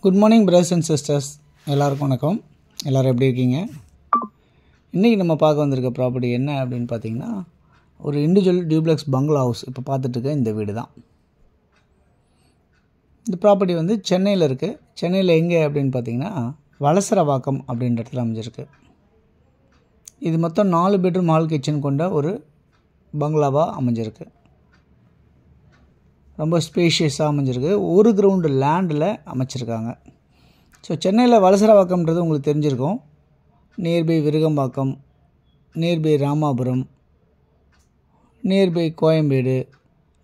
Good morning brothers and sisters, எல்லாருக்கும் வணக்கம். எல்லோரும் எப்படி இருக்கீங்க? இன்றைக்கி நம்ம பார்க்க வந்திருக்க ப்ராப்பர்ட்டி என்ன அப்படின்னு பார்த்தீங்கன்னா, ஒரு இண்டிவிஜுவல் டியூப்ளெக்ஸ் பங்களா ஹவுஸ். இப்போ பார்த்துட்ருக்க இந்த வீடு தான். இந்த ப்ராப்பர்ட்டி வந்து சென்னையில் இருக்குது. சென்னையில் எங்கே அப்படின்னு பார்த்தீங்கன்னா, வலசரவாக்கம் அப்படின்ற இடத்துல அமைஞ்சிருக்கு. இது மொத்தம் 4 பெட்ரூம் ஹால் கிச்சன் கொண்ட ஒரு பங்களாவாக அமைஞ்சிருக்கு. ரொம்ப ஸ்பேஷியஸாக அமைஞ்சிருக்கு. ஒரு கிரவுண்டு லேண்டில் அமைச்சிருக்காங்க. ஸோ சென்னையில் வலசரவாக்கம்ன்றது உங்களுக்கு தெரிஞ்சிருக்கும். Nearby Virugambakkam, nearby Ramapuram, nearby Koyambedu,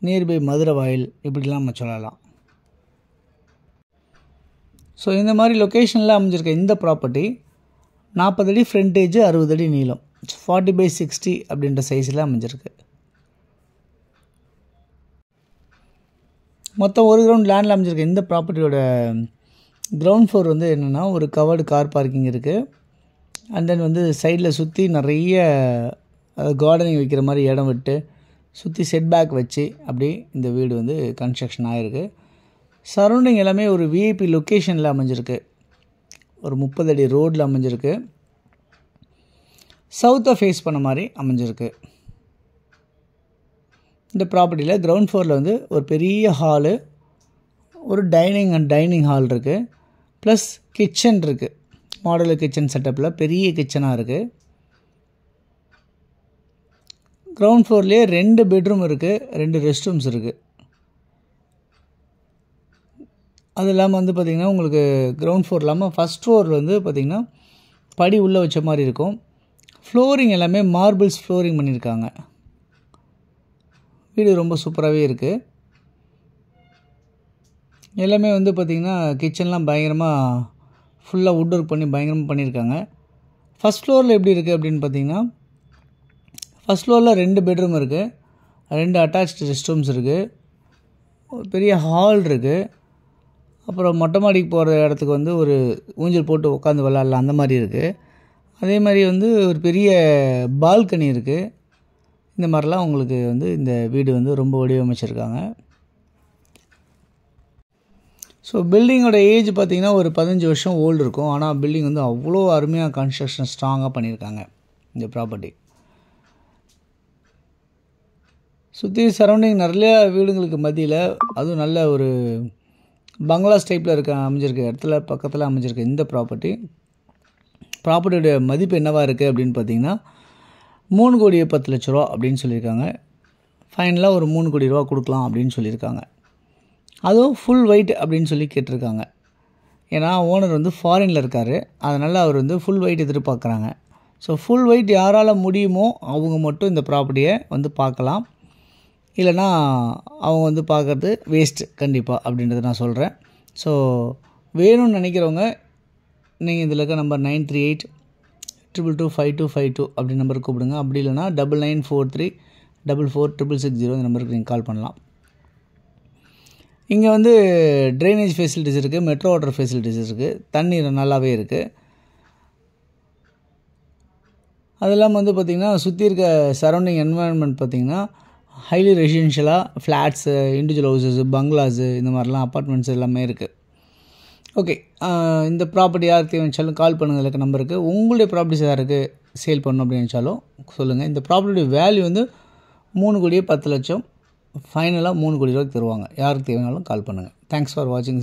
nearby Maduravoyal, இப்படிலாம் நம்ம சொல்லலாம். ஸோ இந்த மாதிரி லொக்கேஷனில் அமைஞ்சிருக்க இந்த ப்ராப்பர்ட்டி 40 அடி ஃப்ரண்டேஜ், 60 அடி நீளம், 40/60 அப்படின்ற சைஸில் அமைஞ்சிருக்கு. மொத்தம் ஒரு கிரவுண்ட் லேண்டில் அமைஞ்சிருக்கு. இந்த ப்ராப்பர்ட்டியோட கிரவுண்ட் ஃப்ளோர் வந்து என்னென்னா, ஒரு கவர்டு கார் பார்க்கிங் இருக்குது. அண்ட் தென் வந்து சைடில் சுற்றி நிறைய கார்டனிங் வைக்கிற மாதிரி இடம் விட்டு சுற்றி செட்பேக் வச்சு அப்படி இந்த வீடு வந்து கன்ஸ்ட்ரக்ஷன் ஆகிருக்கு. சரௌண்டிங் எல்லாமே ஒரு விஐபி லொக்கேஷனில் அமைஞ்சிருக்கு. ஒரு 30 அடி ரோடில் அமைஞ்சிருக்கு. சவுத்தை ஃபேஸ் பண்ண மாதிரி அமைஞ்சிருக்கு. இந்த ப்ராப்பர்ட்டியில் கிரவுண்ட் ஃப்ளோரில் வந்து ஒரு பெரிய ஹாலு, ஒரு டைனிங் ஹால் இருக்குது, ப்ளஸ் கிச்சன் இருக்குது. மாடலர் கிச்சன் செட்டப்பில் பெரிய கிச்சனாக இருக்குது. கிரவுண்ட் ஃப்ளோர்லேயே 2 பெட்ரூம் இருக்குது, 2 ரெஸ்ட் ரூம்ஸ் இருக்குது. அது இல்லாமல் வந்து பார்த்திங்கன்னா, உங்களுக்கு கிரவுண்ட் ஃப்ளோர் இல்லாமல் ஃபஸ்ட் ஃப்ளோரில் வந்து பார்த்திங்கன்னா படி உள்ளே வச்ச மாதிரி இருக்கும். ஃப்ளோரிங் எல்லாமே மார்பிள்ஸ் ஃப்ளோரிங் பண்ணியிருக்காங்க. வீடு ரொம்ப சூப்பராகவே இருக்குது. எல்லாமே வந்து பார்த்திங்கன்னா கிச்சன்லாம் பயங்கரமாக ஃபுல்லாக வுட் ஒர்க் பண்ணி பயங்கரமாக பண்ணியிருக்காங்க. ஃபஸ்ட் ஃப்ளோரில் எப்படி இருக்குது அப்படின்னு பார்த்திங்கன்னா, ஃபஸ்ட் ஃப்ளோரில் 2 பெட்ரூம் இருக்குது, 2 அட்டாச்டு ரெஸ்ட் ரூம்ஸ் இருக்குது, ஒரு பெரிய ஹால் இருக்குது. அப்புறம் மொட்டை மாடிக்கு போகிற இடத்துக்கு வந்து ஒரு ஊஞ்சல் போட்டு உட்காந்து விளாட்லாம், அந்த மாதிரி இருக்குது. அதே மாதிரி வந்து ஒரு பெரிய பால்கனி இருக்குது. இந்த மாதிரிலாம் உங்களுக்கு வந்து இந்த வீடு வந்து ரொம்ப வடிவமைச்சிருக்காங்க. ஸோ பில்டிங்கோட ஏஜ் பார்த்திங்கன்னா ஒரு 15 வருஷம் ஓல்டு இருக்கும். ஆனால் பில்டிங் வந்து அவ்வளோ அருமையாக கன்ஸ்ட்ரக்ஷன் ஸ்ட்ராங்காக பண்ணியிருக்காங்க இந்த ப்ராப்பர்ட்டி. சுற்றி சரௌண்டிங் நிறைய வீடுங்களுக்கு மத்தியில் அதுவும் நல்ல ஒரு பங்களாஸ் டைப்பில் அமைஞ்சிருக்க இடத்துல பக்கத்தில் அமைஞ்சிருக்க இந்த ப்ராப்பர்ட்டியோட மதிப்பு என்னவாக இருக்குது அப்படின்னு பார்த்திங்கன்னா, 3,10,00,000 ரூபா அப்படின்னு சொல்லியிருக்காங்க. ஃபைனலாக ஒரு 3 கோடி ரூபா கொடுக்கலாம் அப்படின்னு சொல்லியிருக்காங்க. அதுவும் ஃபுல் ஒயிட் அப்படின்னு சொல்லி கேட்டிருக்காங்க. ஏன்னா ஓனர் வந்து ஃபாரினில் இருக்கார், அதனால் அவர் வந்து ஃபுல் ஒயிட் எதிர்பார்க்குறாங்க. ஸோ ஃபுல் ஒயிட் யாரால் முடியுமோ அவங்க மட்டும் இந்த ப்ராப்பர்ட்டியை வந்து பார்க்கலாம். இல்லைனா அவங்க வந்து பார்க்குறது வேஸ்ட்டு கண்டிப்பாக அப்படின்றத நான் சொல்கிறேன். ஸோ வேணும்னு நினைக்கிறவங்க நீங்கள் இதில் இருக்க நம்பர் 9382225252 அப்படி நம்பருக்கு கூப்பிடுங்க. அப்படி இல்லைனா 9943444660 இந்த நம்பருக்கு நீங்கள் கால் பண்ணலாம். இங்கே வந்து ட்ரைனேஜ் ஃபெசிலிட்டிஸ் இருக்குது, மெட்ரோ வாட்டர் ஃபெசிலிட்டிஸ் இருக்குது, தண்ணீர் நல்லாவே இருக்குது. அது இல்லாமல் வந்து பார்த்திங்கன்னா சுற்றி இருக்க சரௌண்டிங் என்வாயன்மெண்ட் பார்த்திங்கன்னா ஹைலி ரெசிடென்ஷியலாக ஃப்ளாட்ஸு, இண்டிவிஜுவல் ஹவுசஸ், பங்களாஸு, இந்த மாதிரிலாம் அப்பார்ட்மெண்ட்ஸ் எல்லாமே இருக்குது. ஓகே, இந்த ப்ராப்பர்ட்டி யாருக்கு தேவைச்சாலும் கால் பண்ணுங்கள் இருக்க நம்பருக்கு. உங்களுடைய ப்ராப்பர்ட்டிஸ் யாருக்கு சேல் பண்ணணும் அப்படின்னு நினச்சாலும் சொல்லுங்கள். இந்த ப்ராப்பர்ட்டியோட வேல்யூ வந்து 3,10,00,000, ஃபைனலாக 3 கோடி ரூபாய்க்கு தருவாங்க. யாருக்கு தேவைனாலும் கால் பண்ணுங்கள். தேங்க்ஸ் ஃபார் வாட்சிங்.